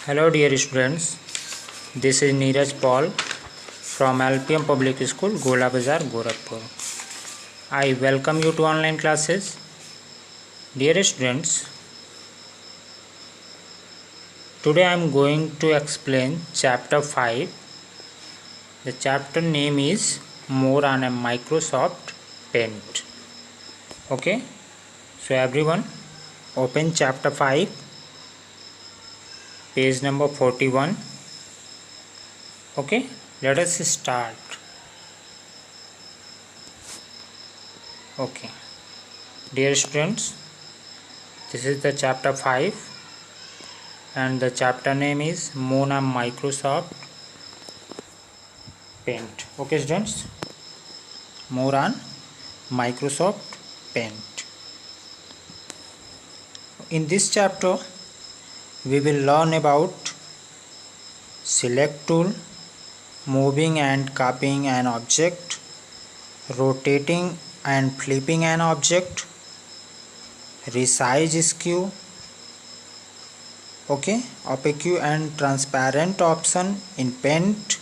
Hello dear students, this is Neeraj Paul from LPM Public School, Gola Bazar, Gorakhpur. I welcome you to online classes. Dear students, today I am going to explain chapter 5. The chapter name is More on a Microsoft Paint. Okay, so everyone open chapter 5. Page number 41. Okay, let us start. Okay, dear students, this is the chapter 5 and the chapter name is More on Microsoft Paint. Okay students, More on Microsoft Paint. In this chapter we will learn about select tool, moving and copying an object, rotating and flipping an object, resize skew, okay, opaque and transparent option in paint,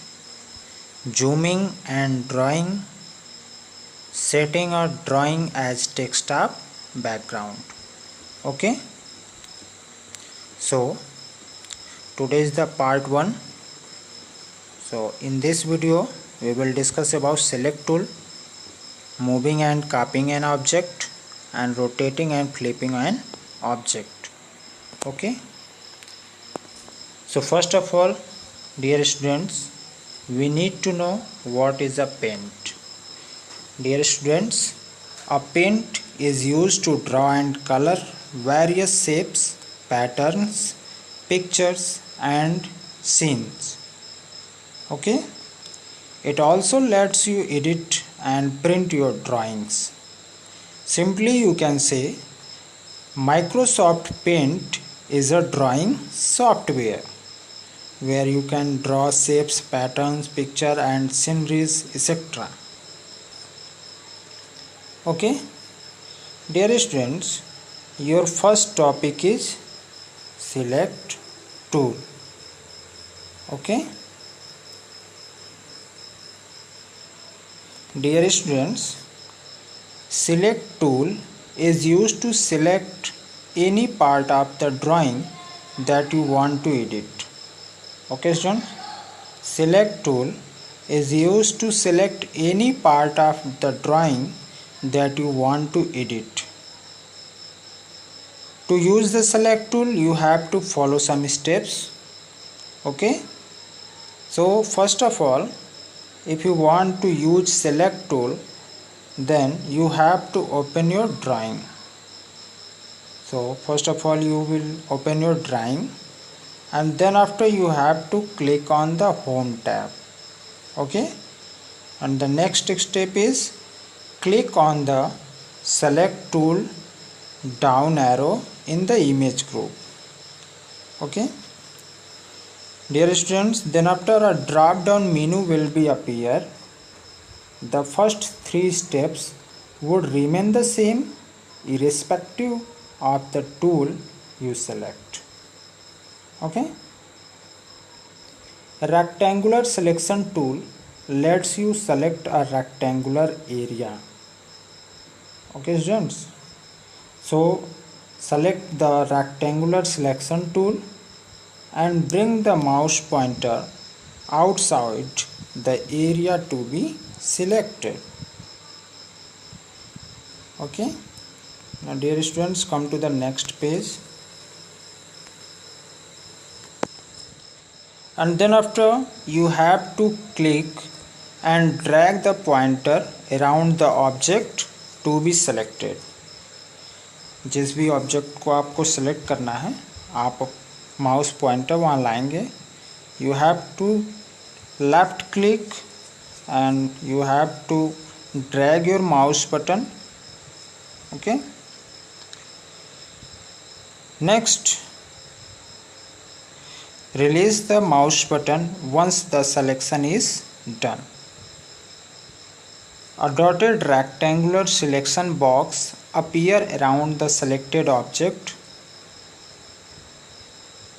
zooming and drawing, setting or drawing as desktop background. Okay, so today is the part 1. So in this video we will discuss about select tool, moving and copying an object, and rotating and flipping an object. Okay, so first of all, dear students, we need to know what is a paint. Dear students, a paint is used to draw and color various shapes, patterns, pictures and scenes. Okay, it also lets you edit and print your drawings. Simply you can say Microsoft Paint is a drawing software where you can draw shapes, patterns, picture and sceneries, etc. Okay, dear students, your first topic is select tool. Okay, dear students, select tool is used to select any part of the drawing that you want to edit. Okay students, select tool is used to select any part of the drawing that you want to edit. To use the select tool you have to follow some steps. Okay, so first of all, if you want to use select tool, then you have to open your drawing. So first of all you will open your drawing and then after you have to click on the home tab. Okay, and the next step is click on the select tool down arrow in the image group. Okay, dear students, then after a drop down menu will be appear. The first 3 steps would remain the same irrespective of the tool you select. Okay, a rectangular selection tool lets you select a rectangular area. Okay students, so select the rectangular selection tool and bring the mouse pointer outside the area to be selected. Okay, now dear students, come to the next page, and then after you have to click and drag the pointer around the object to be selected. जिस भी object को आपको select करना है आप mouse pointer वहाँ लाएंगे. You have to left click and you have to drag your mouse button. Okay, next release the mouse button once the selection is done. A dotted rectangular selection box appear around the selected object.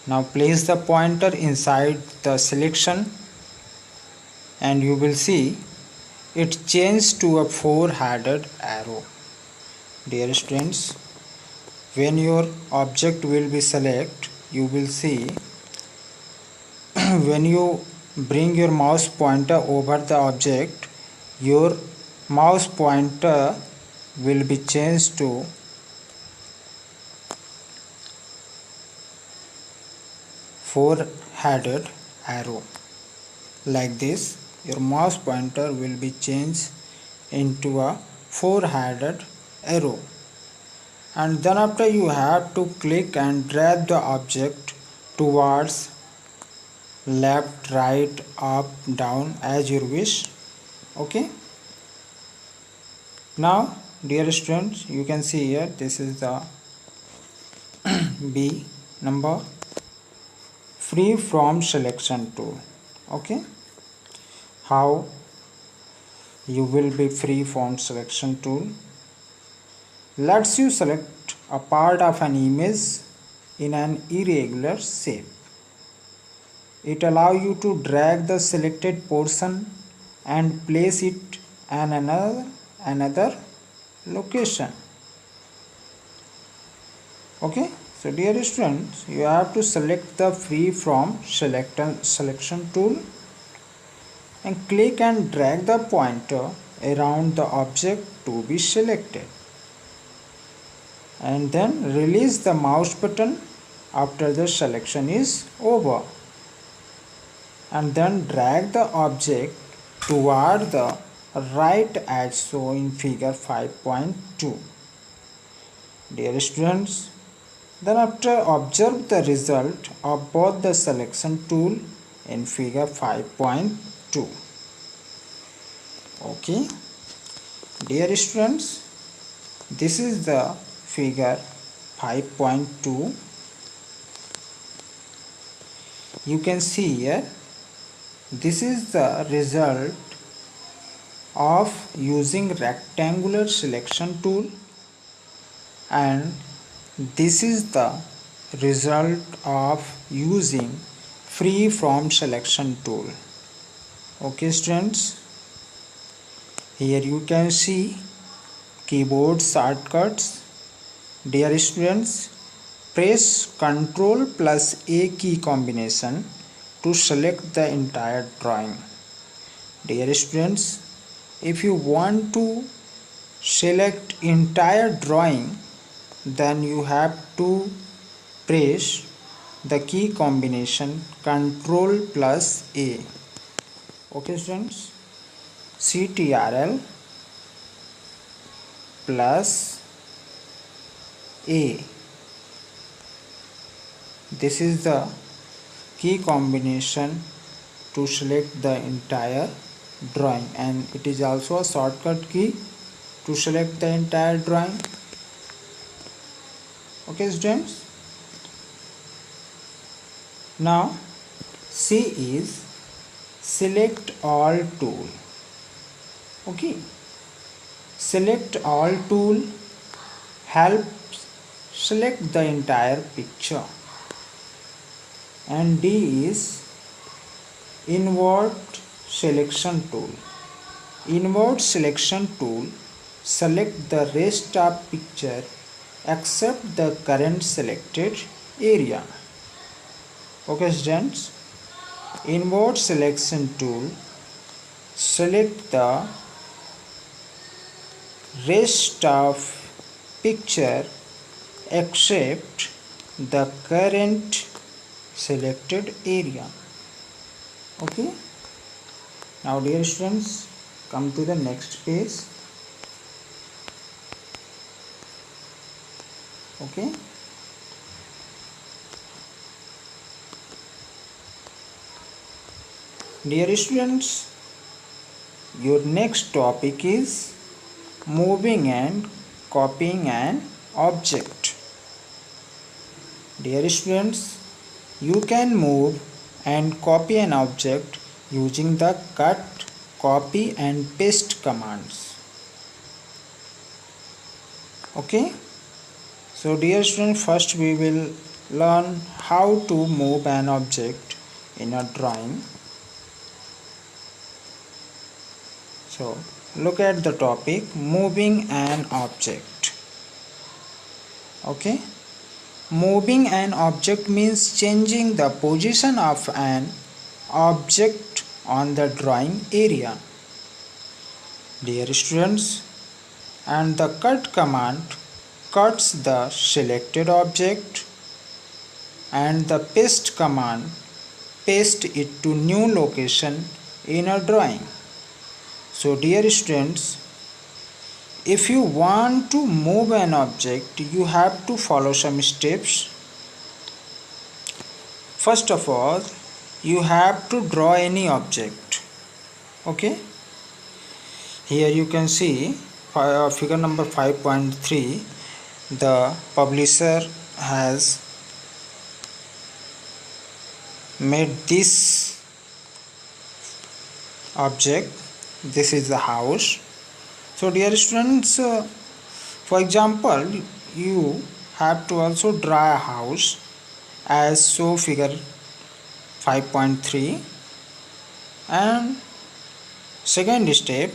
Now place the pointer inside the selection and you will see it changed to a 4-headed arrow. Dear students, when your object will be select, you will see when you bring your mouse pointer over the object, your mouse pointer will be changed to four-headed arrow. Like this, your mouse pointer will be changed into a 4-headed arrow. And then after you have to click and drag the object towards left, right, up, down as you wish. Okay. Now dear students, you can see here this is the B number, free from selection tool. Okay, how you will be free from selection tool? Lets you select a part of an image in an irregular shape. It allows you to drag the selected portion and place it in another location. Okay, so dear students, you have to select the free from selection tool and click and drag the pointer around the object to be selected, and then release the mouse button after the selection is over, and then drag the object toward the right as shown in figure 5.2. Dear students, then after observe the result of both the selection tool in figure 5.2. Okay, dear students, this is the figure 5.2. You can see here, this is the result of using rectangular selection tool, and this is the result of using free from selection tool. Okay students, here you can see keyboard shortcuts. Dear students, press Ctrl plus A key combination to select the entire drawing. Dear students, if you want to select entire drawing, then you have to press the key combination Ctrl plus A. Okay students, Ctrl plus A. This is the key combination to select the entire drawing, and it is also a shortcut key to select the entire drawing. Okay students, now C is select all tool. Okay, select all tool helps select the entire picture. And D is invert selection tool. Invert selection tool select the rest of picture except the current selected area. Okay students, invert selection tool select the rest of picture except the current selected area. Okay, now dear students, come to the next page. Okay, dear students, your next topic is moving and copying an object. Dear students, you can move and copy an object using the cut, copy and paste commands. Okay, so dear students, first we will learn how to move an object in a drawing. So look at the topic, moving an object. Okay, moving an object means changing the position of an object on the drawing area. Dear students, and the cut command cuts the selected object, and the paste command paste it to new location in a drawing. So dear students, if you want to move an object, you have to follow some steps. First of all, you have to draw any object. Okay, here you can see figure number 5.3. the publisher has made this object. This is the house. So dear students, for example, you have to also draw a house as show figure 5.3. and second step,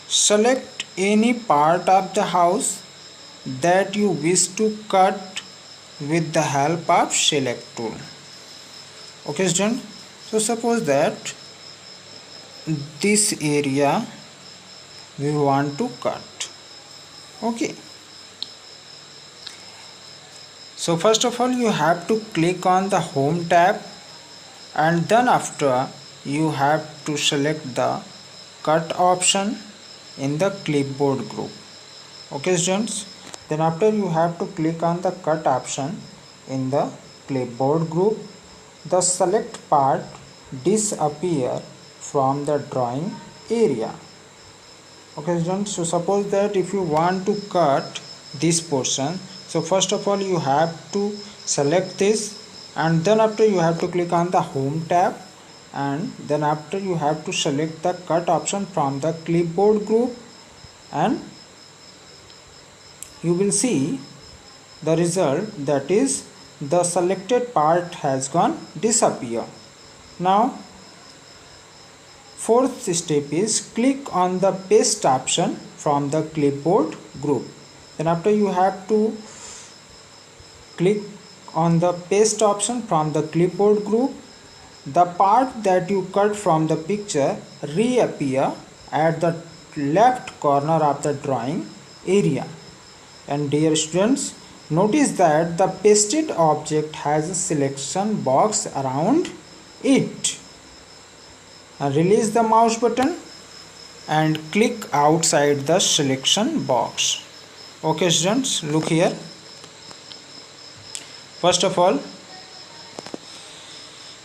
select any part of the house that you wish to cut with the help of select tool. Okay students, so suppose that this area we want to cut. Okay, so first of all you have to click on the home tab, and then after you have to select the cut option in the clipboard group. Okay students, then after you have to click on the cut option in the clipboard group. The select part disappear from the drawing area. Okay students, so suppose that if you want to cut this portion, so first of all you have to select this, and then after you have to click on the home tab, and then after you have to select the cut option from the clipboard group, and you will see the result, that is the selected part has gone disappear. Now fourth step is click on the paste option from the clipboard group. Then after you have to click on the paste option from the clipboard group. The part that you cut from the picture reappear at the left corner of the drawing area. And dear students, notice that the pasted object has a selection box around it. And release the mouse button and click outside the selection box. Okay students, look here. First of all,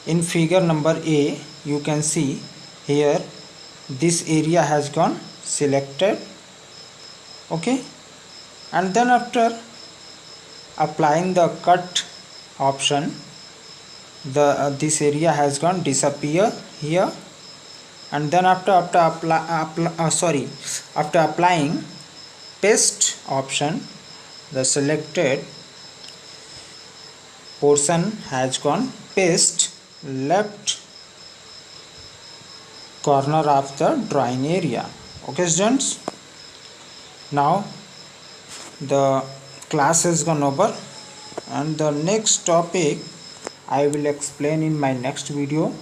in figure number A, you can see here this area has gone selected. Okay, and then after applying the cut option, this area has gone disappear here, and then after applying paste option, the selected portion has gone paste left corner of the drawing area. Okay students, now the class has gone over, and the next topic I will explain in my next video.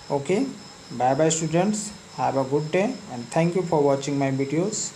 Okay, bye bye students, have a good day, and thank you for watching my videos.